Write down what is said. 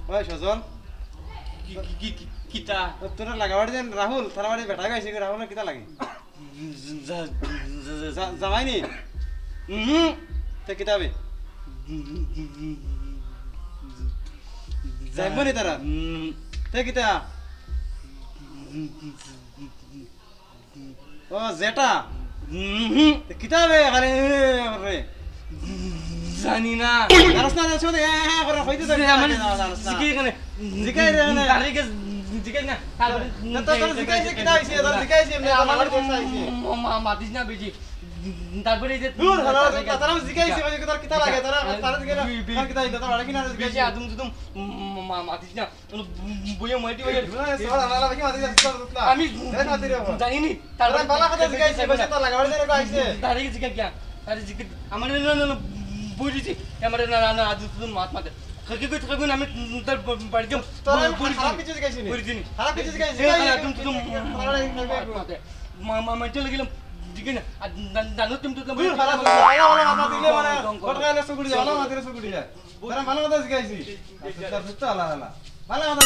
ওই সজল কিতা তোর লাগাবাড়ি দেন রাহুল তার বাড়ি বেটা গাইছে রাহুলের কিতা লাগে জামাইনি তে কিতাবে যাইবনি তারা তে কিতা ও জেটা কিতাবে আরে রে জানি না জানাস না জানাস না হ্যাঁ করে হইতে থাকে মানে জানাস না জিকে এখানে জিকাই রে না তারিখে জিকে না তো তোর জিকাইছে কিতা হইছে তোর জিকাইছে এমনি আমার কথা হইছে মাতিস না বেজি তারপরে এই যে দূর হলো তারা জিকাইছে মানে তোর কিতা লাগে তারা দিকে না কিতা হইছে তোর কি না বেজি জিকাইছে আদম তুম মাতিস না বইয়া মাইটি বইয়া সবার আলাদা বাকি মাতি যাচ্ছে আমি জানিনি তারপরে বালা কথা জিকাইছে বসে তো লাগাবাড়ি দেন কইছে তারিখে জিকা কি তারিখে জিকে আমার না বুঝিছি আমার না না আদম তুম মাতে কি কই থাকবো আমি তার বাড়ি যাব তোর খারাপ কিছু জিকাইছিস নি বুঝিনি খারাপ কিছু জিকাইছিস আদম তুম মাতে চলে গেলাম জিকে না জানো তুমি তো খারাপ ভালো মাথা দিলে মানে কটকালে সুগুড়ি ভালো মাথা সুগুড়ি যায় তোরা ভালো কথা জিকাইছিস আচ্ছা সুস্থ আলাদা ভালো কথা